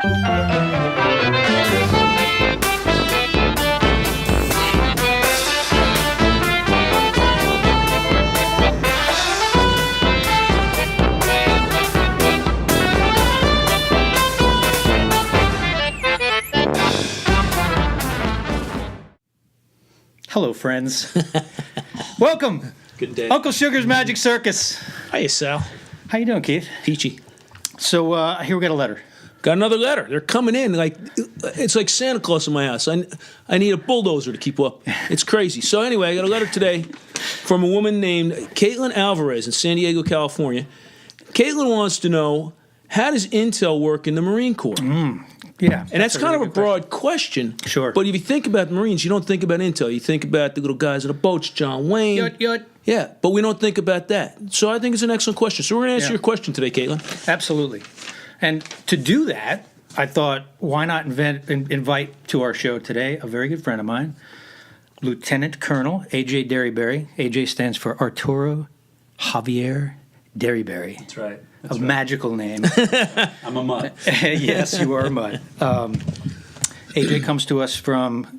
Hello, friends. Welcome. Good day. Uncle Sugar's Magic Circus. Hiya, Sal. How you doing, Keith? Peachy. So here we got a letter. Got another letter. They're coming in like it's like Santa Claus in my house. I need a bulldozer to keep up. It's crazy. So anyway, I got a letter today from a woman named Caitlin Alvarez in San Diego, California. Caitlin wants to know, how does intel work in the Marine Corps? Yeah. And that's kind of a broad question. Sure. But if you think about the Marines, you don't think about intel. You think about the little guys in the boats, John Wayne. Yut. Yeah, but we don't think about that. So I think it's an excellent question. So we're going to answer your question today, Caitlin. Absolutely. And to do that, I thought, why not invite to our show today a very good friend of mine, Lieutenant Colonel AJ Derryberry. AJ stands for Arturo Javier Derryberry. That's right. A magical name. I'm a mutt. Yes, you are a mutt. AJ comes to us from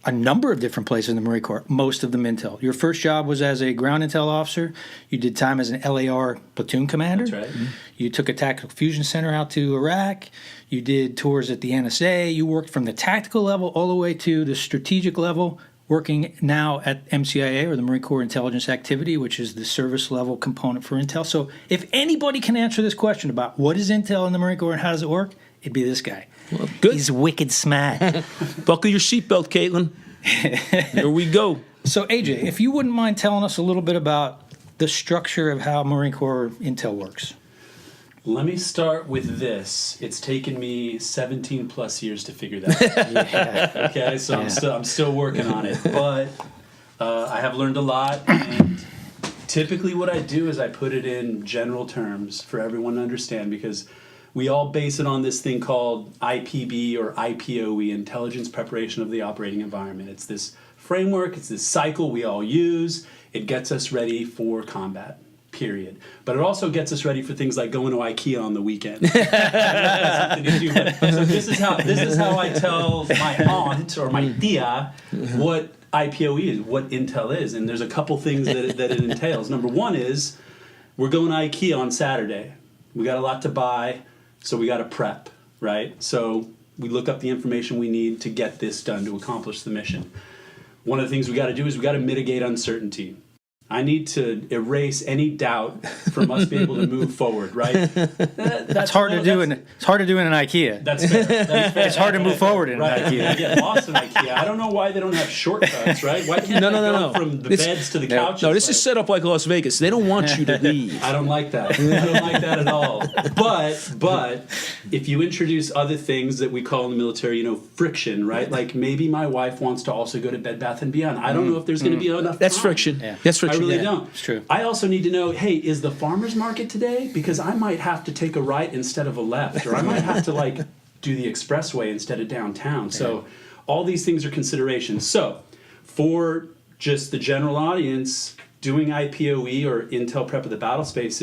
a number of different places in the Marine Corps, most of them intel. Your first job was as a ground intel officer. You did time as an LAR platoon commander. That's right. Mm-hmm. You took a tactical fusion center out to Iraq. You did tours at the NSA. You worked from the tactical level all the way to the strategic level, working now at MCIA, or the Marine Corps Intelligence Activity, which is the service level component for intel. So if anybody can answer this question about what is intel in the Marine Corps and how does it work, it'd be this guy. Well, good. He's wicked smart. Buckle your seatbelt, Caitlin. Here we go. So AJ, if you wouldn't mind telling us a little bit about the structure of how Marine Corps intel works. Let me start with this. It's taken me 17 plus years to figure that out. Okay, so I'm still working on it, but I have learned a lot. And typically, what I do is I put it in general terms for everyone to understand, because we all base it on this thing called IPB or IPOE, Intelligence Preparation of the Operating Environment. It's this framework. It's this cycle we all use. It gets us ready for combat. Period. But it also gets us ready for things like going to IKEA on the weekend. So this is how I tell my aunt or my tia what IPOE is, what intel is, and there's a couple things that it entails. Number one is we're going to IKEA on Saturday. We got a lot to buy, so we got to prep, right? So we look up the information we need to get this done, to accomplish the mission. One of the things we got to do is we got to mitigate uncertainty. I need to erase any doubt from us being able to move forward, right? That's hard to do. It's hard to do in an IKEA. That's fair. That's fair. It's hard to move forward in an IKEA. I get lost in IKEA. I don't know why they don't have shortcuts, right? Why can't I go from the beds to the couches? No, this is set up like Las Vegas. They don't want you to leave. I don't like that. I don't like that at all. But if you introduce other things that we call in the military, friction, right? Like maybe my wife wants to also go to Bed Bath & Beyond. I don't know if there's going to be enough That's time. friction. Yeah. That's friction. I really don't. It's true. I also need to know, hey, is the farmer's market today? Because I might have to take a right instead of a left, or I might have to do the expressway instead of downtown. So all these things are considerations. So for just the general audience, doing IPOE or Intel Prep of the Battle Space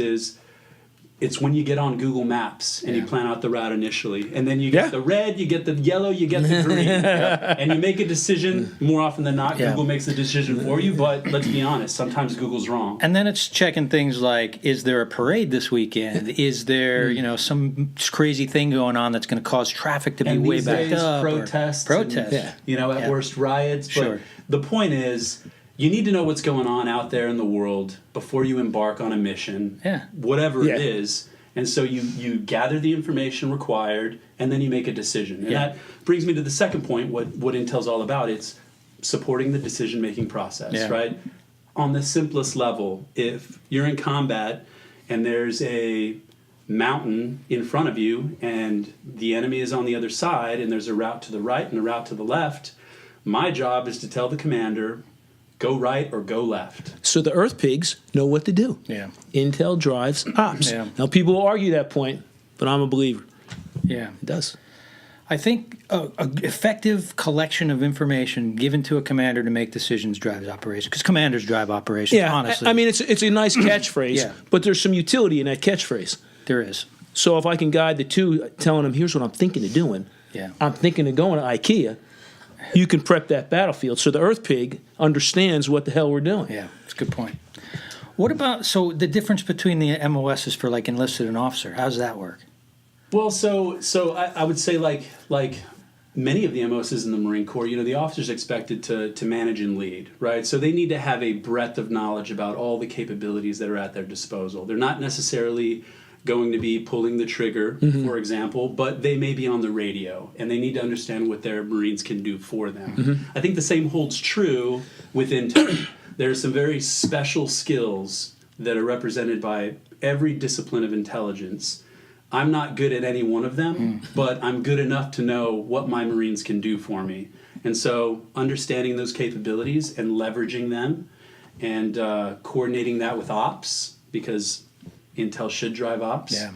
it's when you get on Google Maps and you plan out the route initially. And then you get the red, you get the yellow, you get the green. And you make a decision. More often than not, Google makes the decision for you. But let's be honest, sometimes Google's wrong. And then it's checking things like, is there a parade this weekend? Is there, some crazy thing going on that's going to cause traffic to be way backed up? Protests. At worst riots. But Sure. the point is, you need to know what's going on out there in the world before you embark on a mission, whatever it is. And so you gather the information required, and then you make a decision. And that brings me to the second point, what Intel's all about. It's supporting the decision-making process, right? On the simplest level, if you're in combat and there's a mountain in front of you and the enemy is on the other side and there's a route to the right and a route to the left, my job is to tell the commander, go right or go left. So the Earth pigs know what to do. Yeah. Intel drives ops. Yeah. Now, people will argue that point, but I'm a believer. Yeah. It does. I think an effective collection of information given to a commander to make decisions drives operations, because commanders drive operations, honestly. I mean, it's a nice catchphrase, but there's some utility in that catchphrase. There is. So if I can guide the two, telling them, here's what I'm thinking of doing. Yeah. I'm thinking of going to IKEA. You can prep that battlefield. So the Earth Pig understands what the hell we're doing. Yeah, that's a good point. What about, so the difference between the MOSs for like enlisted and officer, how does that work? Well, so I would say like many of the MOSs in the Marine Corps, the officer's expected to manage and lead, right? So they need to have a breadth of knowledge about all the capabilities that are at their disposal. They're not necessarily going to be pulling the trigger, for example, but they may be on the radio, and they need to understand what their Marines can do for them. I think the same holds true with intel. There are some very special skills that are represented by every discipline of intelligence. I'm not good at any one of them, but I'm good enough to know what my Marines can do for me. And so understanding those capabilities and leveraging them and coordinating that with ops, because intel should drive ops. Yeah.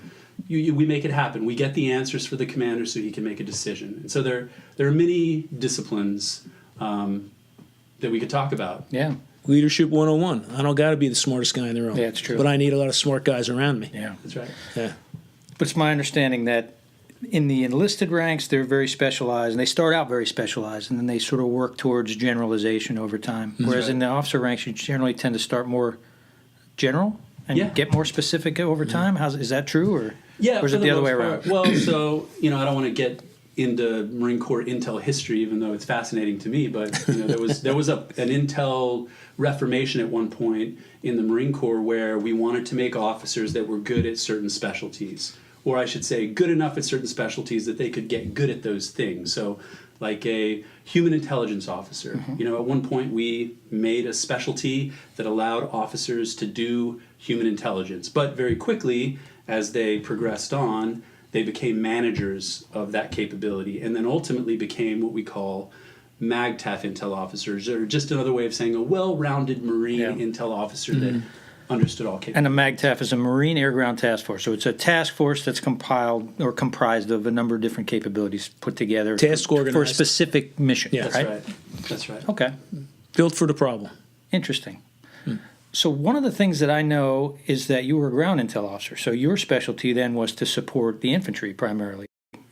We make it happen. We get the answers for the commander so he can make a decision. And so there are many disciplines that we could talk about. Yeah. Leadership 101. I don't got to be the smartest guy in the room. Yeah, it's true. But I need a lot of smart guys around me. Yeah. That's right. Yeah. But it's my understanding that in the enlisted ranks, they're very specialized, and they start out very specialized, and then they sort of work towards generalization over time. Whereas in the officer ranks, you generally tend to start more general and get more specific over time. Is that true, or is it the other way around? Well, so I don't want to get into Marine Corps intel history, even though it's fascinating to me. But there was an intel reformation at one point in the Marine Corps where we wanted to make officers that were good at certain specialties, or I should say, good enough at certain specialties that they could get good at those things. So, like a human intelligence officer. At one point we made a specialty that allowed officers to do human intelligence, but very quickly, as they progressed on, they became managers of that capability, and then ultimately became what we call MAGTF intel officers, or just another way of saying a well-rounded Marine intel officer that understood all capabilities. And a MAGTF is a Marine Air Ground Task Force. So it's a task force that's comprised of a number of different capabilities put together for a specific mission. Yeah, right? That's right. Okay. Built for the problem. Interesting. So one of the things that I know is that you were a ground intel officer. So your specialty then was to support the infantry primarily.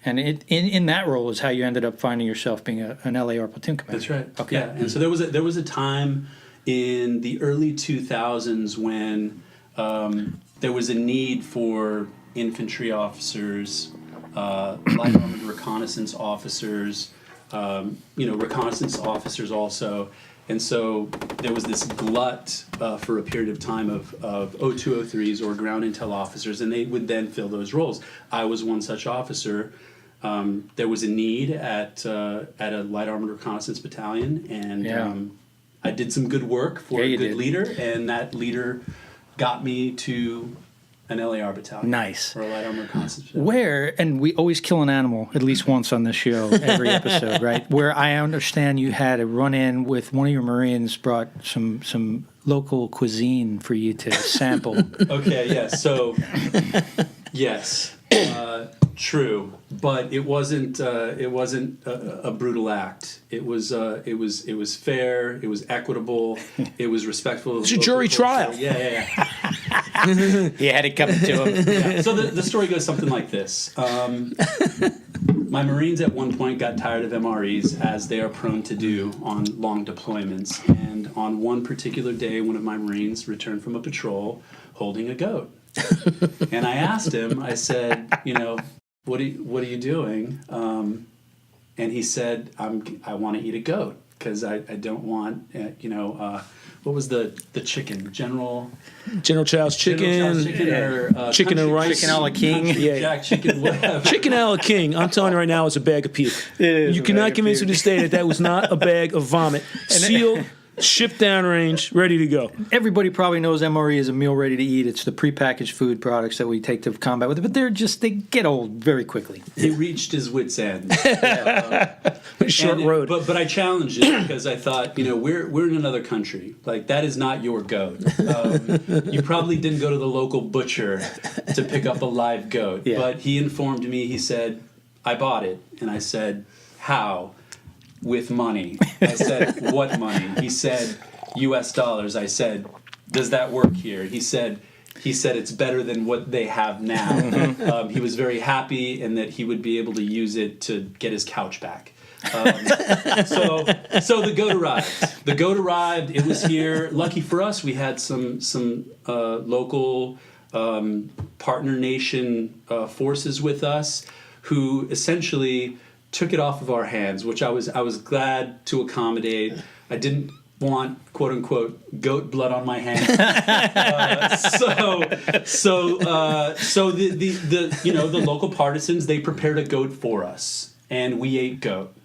And in that role is how you ended up finding yourself being an LAR platoon commander. That's right. Okay. Yeah. And so there was a time in the early 2000s when there was a need for infantry officers, light armored reconnaissance officers, reconnaissance officers also. And so there was this glut for a period of time of 0203s or ground intel officers, and they would then fill those roles. I was one such officer. There was a need at a light armored reconnaissance battalion, and I did some good work for a good leader, and that leader got me to an LAR battalion. Nice. Or a light armored reconnaissance battalion. Where, and we always kill an animal at least once on this show, every episode, right? Where I understand you had a run-in with one of your Marines, brought some local cuisine for you to sample. Okay, yes. So, yes, true, but it wasn't a brutal act. It was fair. It was equitable. It was respectful. It's a jury trial. Yeah. He had it coming to him. Yeah. So the story goes something like this. My Marines at one point got tired of MREs, as they are prone to do on long deployments. And on one particular day, one of my Marines returned from a patrol holding a goat. And I asked him, I said, what are you doing? And he said, I want to eat a goat because I don't want, what was the chicken? General Chow's chicken. Chicken and rice. Chicken a la king. Jack chicken, whatever. Chicken a la king. I'm telling you right now, it's a bag of puke. You cannot convince me to say that was not a bag of vomit. Sealed, shipped downrange, ready to go. Everybody probably knows MRE is a meal ready to eat. It's the prepackaged food products that we take to combat with it, but they get old very quickly. He reached his wit's end. Short road. But I challenged it because I thought, we're in another country. Like, that is not your goat. You probably didn't go to the local butcher to pick up a live goat. Yeah. But he informed me, he said, I bought it. And I said, how? With money. I said, what money? He said, US dollars. I said, does that work here? He said, he said it's better than what they have now. He was very happy, and that he would be able to use it to get his couch back. So the goat arrived. The goat arrived. It was here. Lucky for us, we had some local partner nation forces with us, who essentially took it off of our hands, which I was glad to accommodate. I didn't want, quote unquote, goat blood on my hands. So the local partisans, they prepared a goat for us, and we ate goat.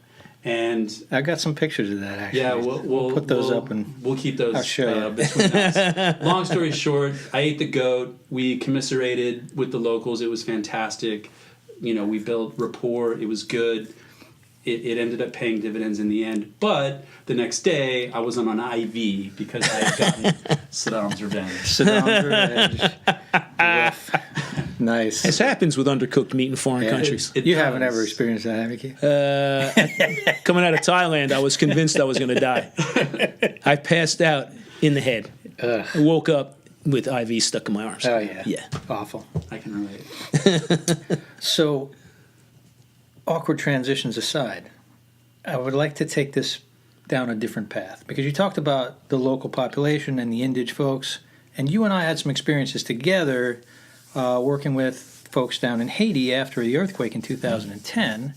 And I got some pictures of that, actually. Yeah, we'll put those up, and we'll keep those I'll show you. between us. Long story short, I ate the goat. We commiserated with the locals. It was fantastic. We built rapport. It was good. It ended up paying dividends in the end. But the next day, I was on an IV because I had gotten Saddam's revenge. Saddam's revenge. Nice. This happens with undercooked meat in foreign countries. You haven't ever experienced that, have you? Coming out of Thailand, I was convinced I was going to die. I passed out in the head. I woke up with IV stuck in my arms. Oh, yeah. Yeah. Awful. I can relate. So, awkward transitions aside, I would like to take this down a different path, because you talked about the local population and the Indige folks, and you and I had some experiences together working with folks down in Haiti after the earthquake in 2010,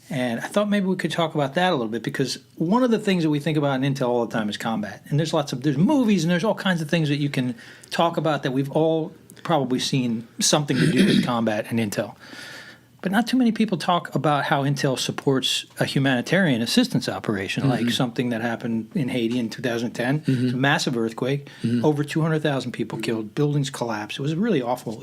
and I thought maybe we could talk about that a little bit, because one of the things that we think about in Intel all the time is combat, and there's movies and there's all kinds of things that you can talk about that we've all probably seen something to do with combat and Intel. But not too many people talk about how Intel supports a humanitarian assistance operation, like something that happened in Haiti in 2010. It was a massive earthquake, over 200,000 people killed, buildings collapsed. It was a really awful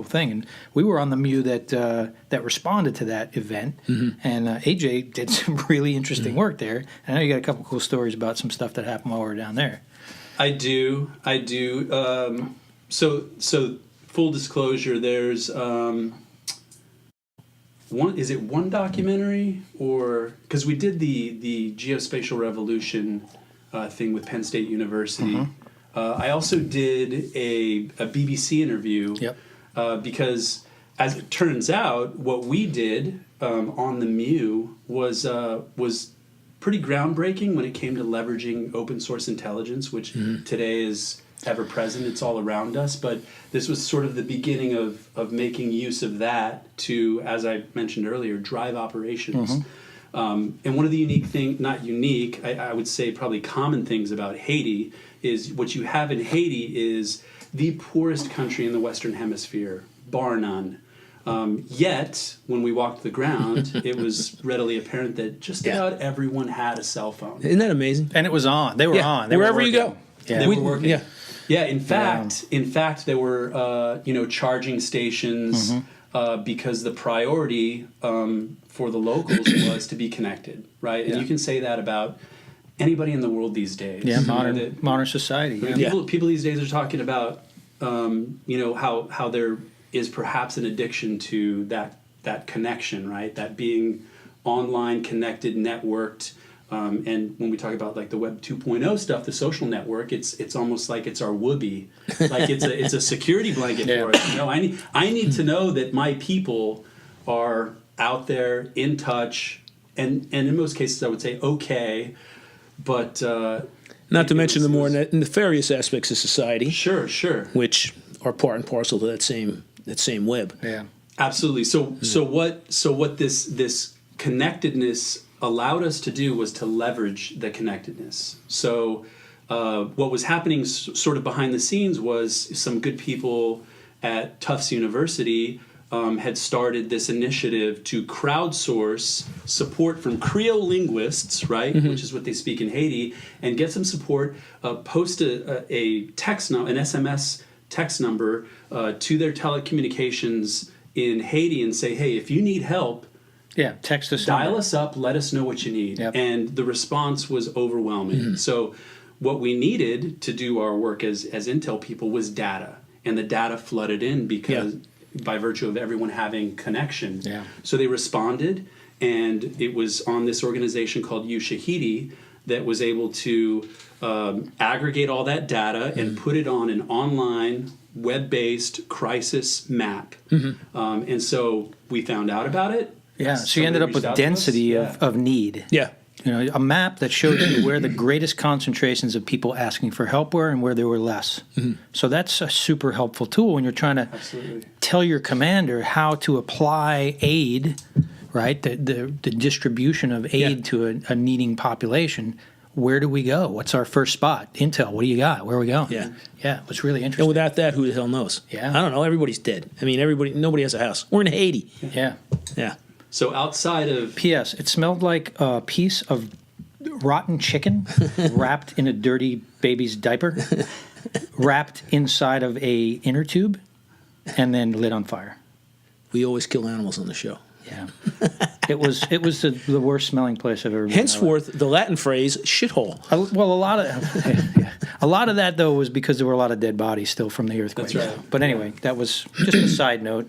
thing. And we were on the MEU that responded to that event. And AJ did some really interesting work there. I know you got a couple cool stories about some stuff that happened while we were down there. I do. So full disclosure, there's... one documentary, or because we did the Geospatial Revolution thing with Penn State University. I also did a BBC interview. Because as it turns out, what we did on the MEU was pretty groundbreaking when it came to leveraging open source intelligence, which today is ever present. It's all around us, but this was sort of the beginning of making use of that to, as I mentioned earlier, drive operations. And one of the I would say probably common things about Haiti is what you have in Haiti is the poorest country in the Western Hemisphere, bar none. Yet, when we walked the ground, it was readily apparent that just about everyone had a cell phone. Isn't that amazing? And it was on. They were on. They wherever were you go. They were working. Yeah. In fact, there were charging stations because the priority for the locals was to be connected, right? And you can say that about anybody in the world these days. Yeah, modern society. People these days are talking about how there is perhaps an addiction to that connection, right? That being online, connected, networked. And when we talk about like the Web 2.0 stuff, the social network, it's almost like it's our whoopee, like it's a security blanket for us. I need to know that my people are out there in touch, and in most cases I would say okay, but not to mention the more nefarious aspects of society. Sure, which are part and parcel to that same web. Yeah, absolutely. So what this connectedness allowed us to do was to leverage the connectedness. So what was happening sort of behind the scenes was some good people at Tufts University had started this initiative to crowdsource support from Creole linguists, right, which is what they speak in Haiti, and get some support, post a text an SMS text number to their telecommunications in Haiti and say, hey, if you need help, text us. Dial us up. Let us know what you need. And the response was overwhelming. So what we needed to do our work as Intel people was data. And the data flooded in because by virtue of everyone having connection. So they responded, and it was on this organization called Ushahidi that was able to aggregate all that data and put it on an online web-based crisis map. And so we found out about it. Yeah, so you ended up with density of need. Yeah. You know, a map that shows you where the greatest concentrations of people asking for help were and where there were less. So that's a super helpful tool when you're trying to tell your commander how to apply aid, right? The distribution of aid to a needing population. Where do we go? What's our first spot? Intel, what do you got? Where are we going? Yeah. Yeah, it was really interesting. And without that, who the hell knows? Yeah. I don't know. Everybody's dead. I mean, nobody has a house. We're in Haiti. Yeah. Yeah. So outside of P.S. It smelled like a piece of rotten chicken wrapped in a dirty baby's diaper, wrapped inside of a inner tube, and then lit on fire. We always kill animals on the show. Yeah, it was the worst smelling place I've ever been. Henceforth, the Latin phrase "shithole." Well, a lot of that though was because there were a lot of dead bodies still from the earthquake. That's right. But anyway, that was just a side note.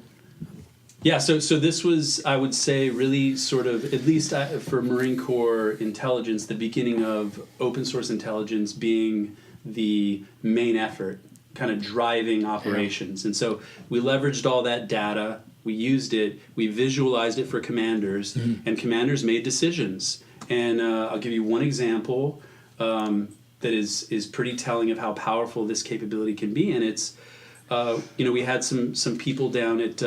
Yeah, so this was, I would say, really sort of, at least for Marine Corps intelligence, the beginning of open source intelligence being the main effort, kind of driving operations. And so we leveraged all that data, we used it, we visualized it for commanders, and commanders made decisions. And I'll give you one example that is pretty telling of how powerful this capability can be, and it's we had some people down at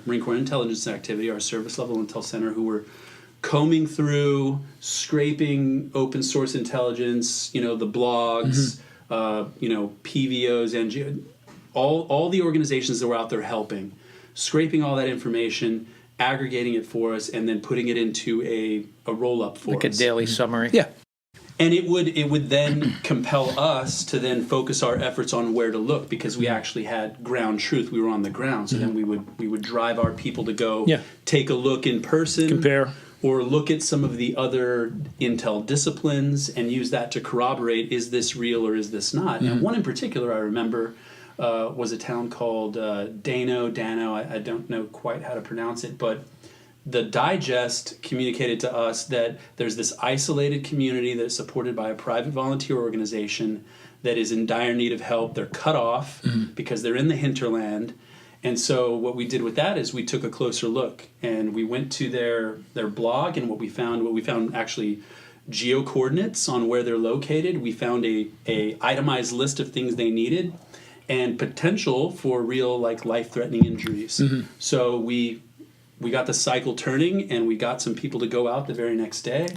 Marine Corps Intelligence Activity, our service level intel center, who were combing through, scraping open source intelligence, the blogs, PVOs, NGO, all the organizations that were out there helping, scraping all that information, aggregating it for us, and then putting it into a roll-up for us. Like a daily summary. Yeah. And it would then compel us to then focus our efforts on where to look, because we actually had ground truth. We were on the ground, so then we would drive our people to go take a look in person, compare, or look at some of the other intel disciplines and use that to corroborate: is this real or is this not? And one in particular I remember was a town called Dano. I don't know quite how to pronounce it, but the digest communicated to us that there's this isolated community that's supported by a private volunteer organization that is in dire need of help. They're cut off because they're in the hinterland. And so what we did with that is we took a closer look, and we went to their blog, and what we found actually geo coordinates on where they're located. We found a itemized list of things they needed and potential for real life-threatening injuries. So we got the cycle turning, and we got some people to go out the very next day.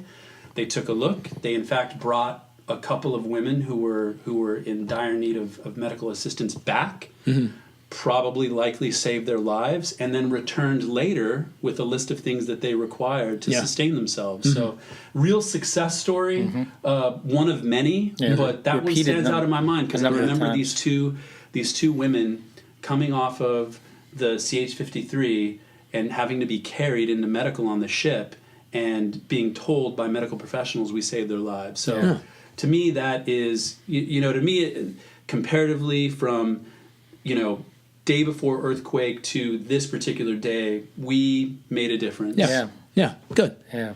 They took a look. They, in fact, brought a couple of women who were in dire need of medical assistance back, probably likely saved their lives, and then returned later with a list of things that they required to sustain themselves. So real success story, one of many, but that one stands out in my mind because I remember these two women coming off of the CH-53 and having to be carried into medical on the ship and being told by medical professionals we saved their lives. So to me, that is, comparatively from, day before earthquake to this particular day, we made a difference. Yeah. Good. Yeah.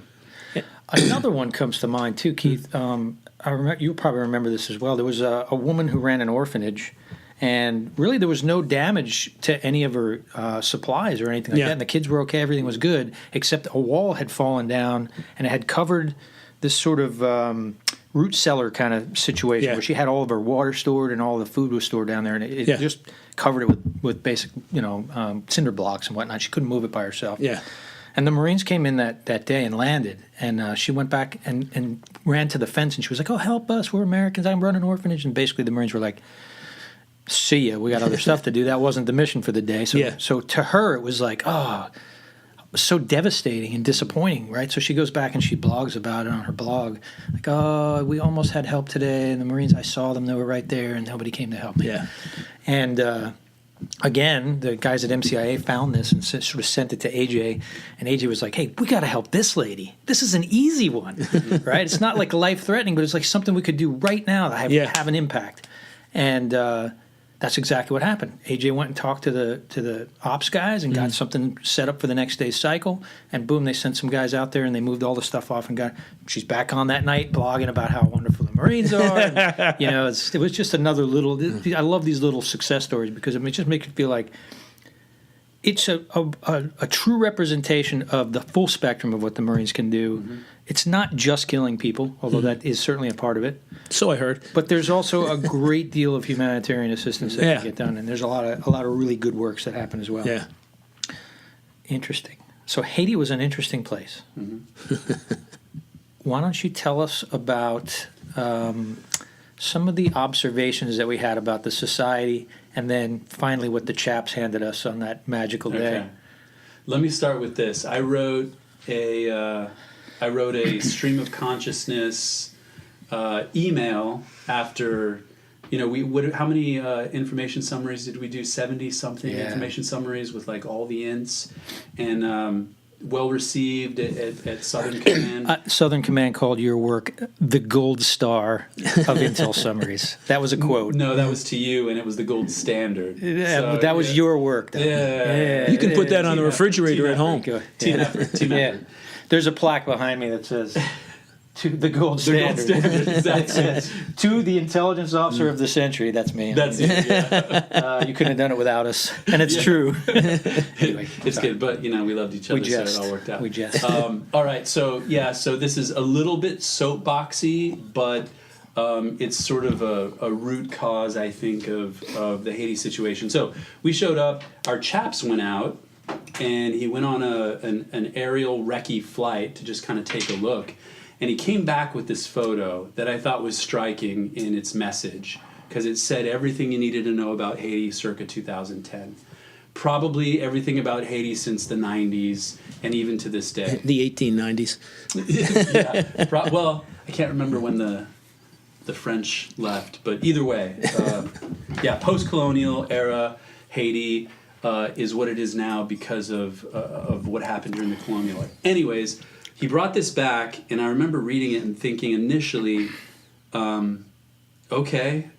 Another one comes to mind too, Keith. You'll probably remember this as well. There was a woman who ran an orphanage, and really there was no damage to any of her supplies or anything like that. And the kids were okay, everything was good, except a wall had fallen down and it had covered this sort of root cellar kind of situation where she had all of her water stored and all the food was stored down there, and it just covered it with basic, cinder blocks and whatnot. She couldn't move it by herself. Yeah. And the Marines came in that day and landed, and she went back and ran to the fence, and she was like, "Oh, help us, we're Americans, I'm running an orphanage." And basically the Marines were like, "See ya, we got other stuff to do." That wasn't the mission for the day. So to her, it was like, so devastating and disappointing, right? So she goes back and she blogs about it on her blog. Like, "Oh, we almost had help today, and the Marines, I saw them, they were right there, and nobody came to help me." Yeah. And again, the guys at MCIA found this and sort of sent it to AJ, and AJ was like, "Hey, we got to help this lady. This is an easy one, right? It's not like life-threatening, but it's like something we could do right now that have an impact." And that's exactly what happened. AJ went and talked to the ops guys and got something set up for the next day's cycle, and boom, they sent some guys out there and they moved all the stuff off and she's back on that night blogging about how wonderful the Marines are. And, it was just another little. I love these little success stories because it just makes you feel like it's a true representation of the full spectrum of what the Marines can do. Mm-hmm. It's not just killing people, although that is certainly a part of it. So I heard. But there's also a great deal of humanitarian assistance that can get done, and there's a lot of really good works that happen as well. Yeah. Interesting. So Haiti was an interesting place. Mm-hmm. Why don't you tell us about some of the observations that we had about the society, and then finally what the chaps handed us on that magical day? Okay. Let me start with this. I wrote a stream of consciousness email after, how many information summaries did we do? 70 something information summaries with like all the ints, and well received at Southern Command. Southern Command called your work the gold star of intel summaries. That was a quote. No, that was to you, and it was the gold standard. Yeah, that was your work, though. Yeah. You can put that on the refrigerator at home. Team effort. There's a plaque behind me that says, to the gold standard. Exactly. Says, to the intelligence officer of the century. That's me. That's it, yeah. You couldn't have done it without us. And it's true. Anyway, it's good, but, we loved each other, so it all worked out. We jest. All right, so this is a little bit soapboxy, but it's sort of a root cause, I think, of the Haiti situation. So we showed up, our chaps went out, and he went on an aerial recce flight to just kind of take a look. And he came back with this photo that I thought was striking in its message, because it said everything you needed to know about Haiti circa 2010. Probably everything about Haiti since the 90s and even to this day. The 1890s. Yeah. Well, I can't remember when the French left, but either way, post-colonial era Haiti is what it is now because of what happened during the colonial era. Anyways, he brought this back, and I remember reading it and thinking initially, okay,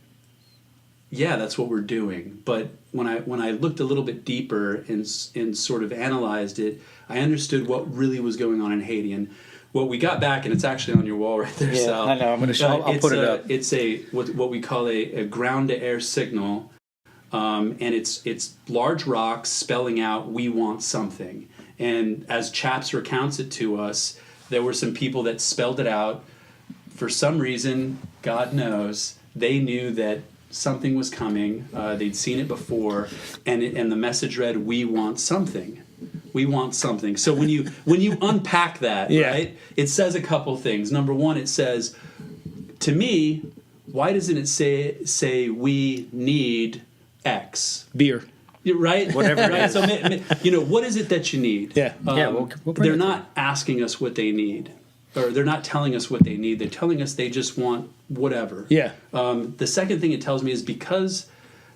yeah, that's what we're doing. But when I looked a little bit deeper and sort of analyzed it, I understood what really was going on in Haiti. And what we got back, and it's actually on your wall right there, Sal. I know. I'm going to show. I'll put it up. It's what we call a ground-to-air signal, and it's large rocks spelling out "We want something." And as Chaps recounts it to us, there were some people that spelled it out. For some reason, God knows, they knew that something was coming. They'd seen it before, and the message read, "We want something. We want something." So when you unpack that, right, it says a couple things. Number one, it says, to me, why doesn't it say we need X? Beer. Right? Whatever it right? is. So, what is it that you need? Yeah. We'll bring they're it not asking us what they need, or they're not telling us what they need. They're telling us they just want whatever. Yeah. The second thing it tells me is because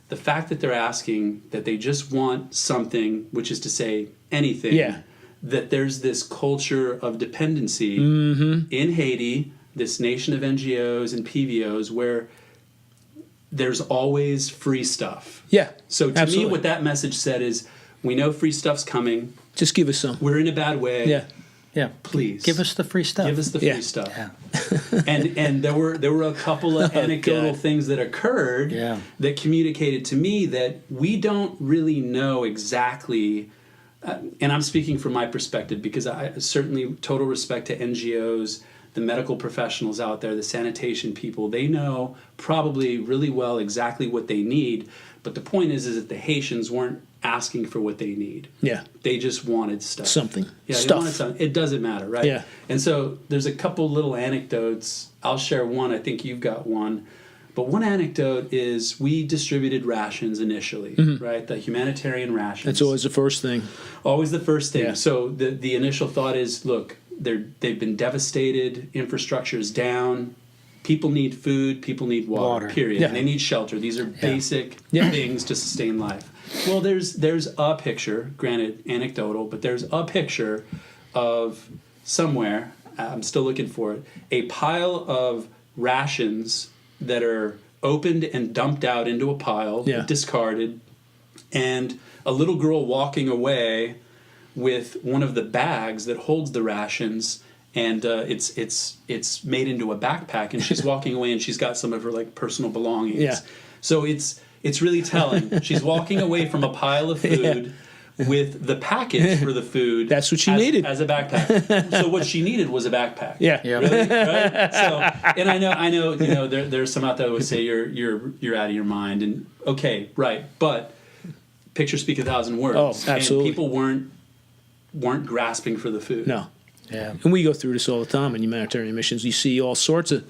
the fact that they're asking that they just want something, which is to say anything, that there's this culture of dependency in Haiti, this nation of NGOs and PVOs, where there's always free stuff. Yeah. So to absolutely. me, what that message said is, we know free stuff's coming. Just give us some. We're in a bad way. Yeah. Yeah. Please Give us the free stuff. give us the free stuff. Yeah. And there were a couple of anecdotal things that occurred that communicated to me that we don't really know exactly. And I'm speaking from my perspective, because I certainly total respect to NGOs, the medical professionals out there, the sanitation people. They know probably really well exactly what they need. But the point is that the Haitians weren't asking for what they need. Yeah. They just wanted stuff. Something. Yeah, they Stuff. wanted something. It doesn't matter, right? Yeah. And so there's a couple little anecdotes. I'll share one. I think you've got one. But one anecdote is we distributed rations initially, right? The humanitarian rations. That's always the first thing. Always the first thing. Yeah. So the initial thought is, look, they've been devastated. Infrastructure is down. People need food. People need water. Period. Yeah. And they need shelter. These are basic things to sustain life. Well, there's a picture, granted anecdotal, but there's a picture of somewhere, I'm still looking for it, a pile of rations that are opened and dumped out into a pile, Yeah. discarded, and a little girl walking away with one of the bags that holds the rations, and it's made into a backpack, and she's walking away, and she's got some of her like personal belongings. Yeah. So it's really telling. She's walking away from a pile of food with the package for the food. That's what she needed as a backpack. So what she needed was a backpack. Yeah. Yeah. Really? Right? So, and I know, there's some out there that would say you're out of your mind, and okay, right, but pictures speak 1,000 words. Oh, absolutely. And people weren't grasping for the food. No. Yeah. And we go through this all the time in humanitarian missions. You see all sorts of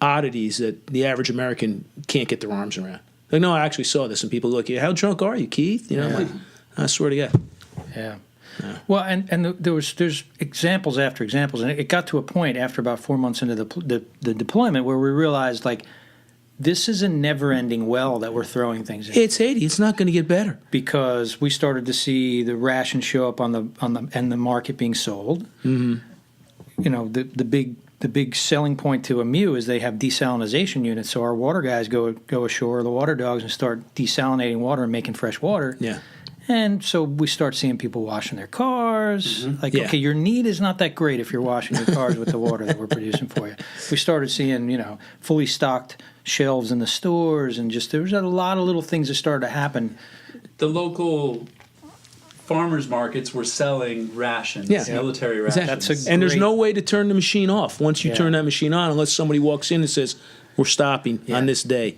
oddities that the average American can't get their arms around. Like, no, I actually saw this, and people look, how drunk are you, Keith? I'm like, I swear to God. Yeah. Well, and there's examples after examples, and it got to a point after about 4 months into the deployment where we realized, like, this is a never-ending well that we're throwing things in. It's Haiti. It's not going to get better. Because we started to see the ration show up on the market being sold. Mm-hmm. The big selling point to a MEU is they have desalination units. So our water guys go ashore, the water dogs, and start desalinating water and making fresh water. Yeah. And so we start seeing people washing their cars. Mm-hmm. Like, Yeah. okay, your need is not that great if you're washing your cars with the water that we're producing for you. We started seeing, fully stocked shelves in the stores, and just there was a lot of little things that started to happen. The local farmers markets were selling rations, Yeah. military rations. Exactly. That's a And there's great- no way to turn the machine off once you Yeah. turn that machine on, unless somebody walks in and says, we're stopping on this day.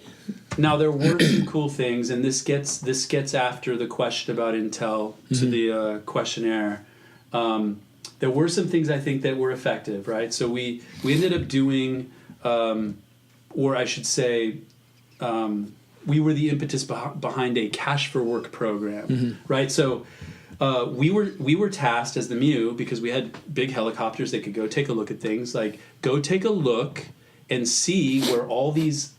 Now there were some cool things, and this gets after the question about intel to the questionnaire. There were some things I think that were effective, right? So we ended up doing, or I should say, we were the impetus behind a cash for work program, right? So we were tasked as the MEU, because we had big helicopters that could go take a look at things, like go take a look and see where all these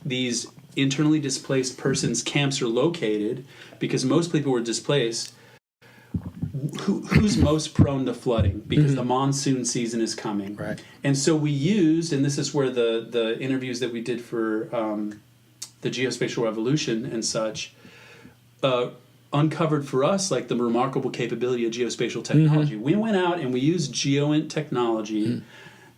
internally displaced persons camps are located, because most people were displaced. Who's most prone to flooding, because the monsoon season is coming, Right. And so we used, and this is where the interviews that we did for the Geospatial Revolution and such uncovered for us, like, the remarkable capability of geospatial technology. We went out and we used GeoInt technology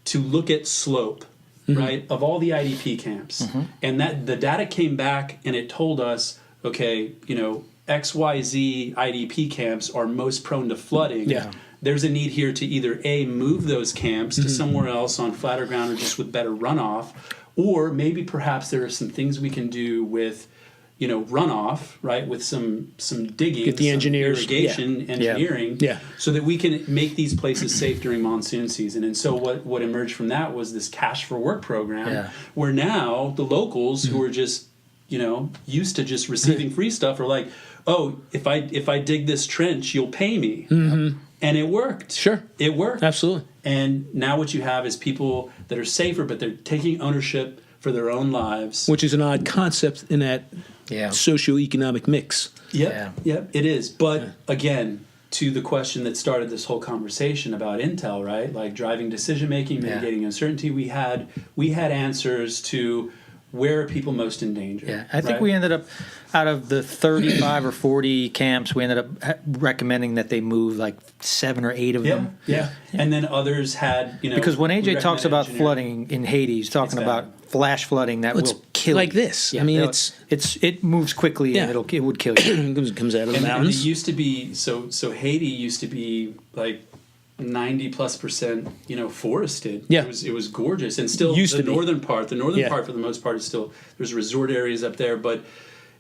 to look at slope, right, of all the IDP camps, and that the data came back and it told us, okay, XYZ IDP camps are most prone to flooding. Yeah. There's a need here to either A, move those camps to somewhere else on flatter ground or just with better runoff, or maybe perhaps there are some things we can do with, runoff, right, with some digging, Get the some engineers, irrigation, engineering, Yeah. so that we can make these places safe during monsoon season. And so what emerged from that was this cash for work program, Yeah. where now the locals who are just, used to just receiving free stuff are like, oh, if I dig this trench, you'll pay me. And it worked. Sure. It worked. Absolutely. And now what you have is people that are safer, but they're taking ownership for their own lives. Which is an odd concept in that Yeah. socioeconomic mix. Yep, it is. But again, to the question that started this whole conversation about intel, right? Like driving decision making, mitigating uncertainty, we had answers to where are people most in danger. Yeah, I think right? we ended up, out of the 35 or 40 camps, we ended up recommending that they move like 7 or 8 of them. Yeah. And then others had, Because when we AJ talks recommended about engineering. flooding in Haiti, he's talking It's about flash flooding that It's will kill like you. this. Yeah, I mean, it moves quickly Yeah. and it would kill you. it comes out of the And it mountains. used to be so Haiti used to be like 90+%, forested. Yeah. It was gorgeous, and still Used the to be. northern part. The northern Yeah. part, for the most part, is still, there's resort areas up there. But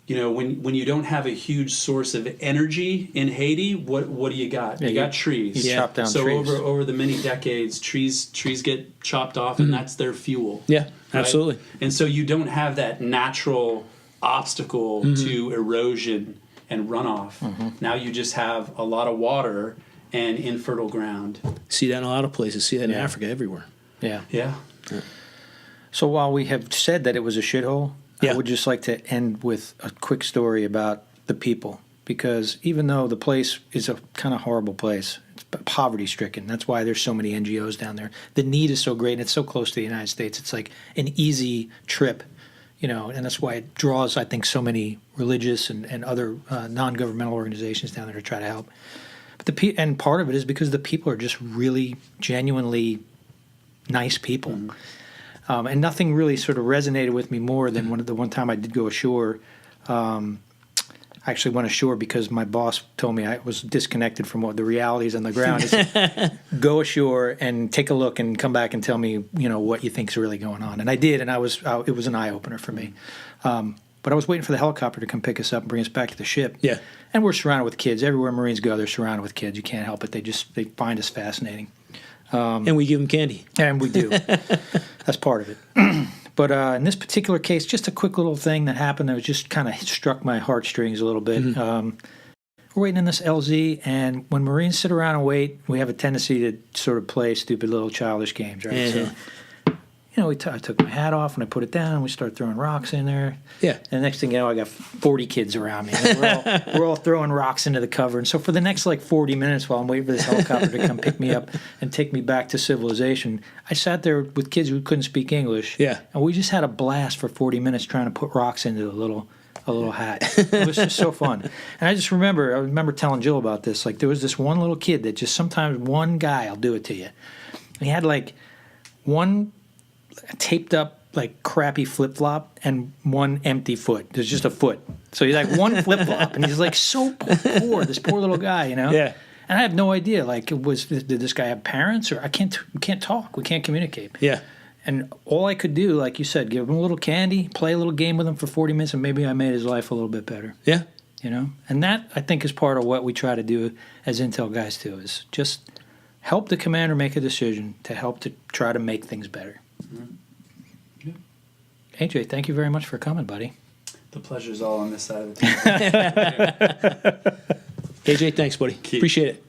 when you don't have a huge source of energy in Haiti, what do you got? Yeah, you got trees. You chop down so trees. over the many decades, trees get chopped off, and that's their fuel. Yeah, right? absolutely. And so you don't have that natural obstacle to erosion and runoff. Now you just have a lot of water and infertile ground. See that in a lot of places. See that in Africa, everywhere. Yeah. Yeah. So while we have said that it was a shithole, Yeah. I would just like to end with a quick story about the people. Because even though the place is a kind of horrible place, it's poverty-stricken. That's why there's so many NGOs down there. The need is so great, and it's so close to the United States. It's like an easy trip, and that's why it draws, I think, so many religious and other non-governmental organizations down there to try to help. But and part of it is because the people are just really genuinely nice people. And nothing really sort of resonated with me more than one time I did go ashore. I actually went ashore because my boss told me I was disconnected from what the realities on the ground. He said, go ashore and take a look and come back and tell me, what you think's really going on. And I did, and it was an eye-opener for me. But I was waiting for the helicopter to come pick us up and bring us back to the ship. Yeah. And we're surrounded with kids. Everywhere Marines go, they're surrounded with kids. You can't help it. They find us fascinating. And we give them candy. And we do. That's part of it. But in this particular case, just a quick little thing that happened that was just kind of struck my heartstrings a little bit. We're waiting in this LZ, and when Marines sit around and wait, we have a tendency to sort of play stupid little childish games, right? So, I took my hat off and I put it down, and we start throwing rocks in there. Yeah. And the next thing you know, I got 40 kids around me. We're all throwing rocks into the cover. And so for the next 40 minutes while I'm waiting for this helicopter to come pick me up and take me back to civilization, I sat there with kids who couldn't speak English. Yeah. And we just had a blast for 40 minutes trying to put rocks into a little hat. It was just so fun. And I remember telling Jill about this. There was this one little kid that just sometimes one guy will do it to you. He had one taped up crappy flip flop and one empty foot. There's just a foot. So he's one flip flop, and he's so poor. This poor little guy, Yeah. And I have no idea. Did this guy have parents, or we can't talk. We can't communicate. Yeah. And all I could do, like you said, give him a little candy, play a little game with him for 40 minutes, and maybe I made his life a little bit better. Yeah. And that I think is part of what we try to do as intel guys too, is just help the commander make a decision to help to try to make things better. Yeah. AJ, thank you very much for coming, buddy. The pleasure's all on this side of the table. AJ, thanks, buddy. Appreciate it.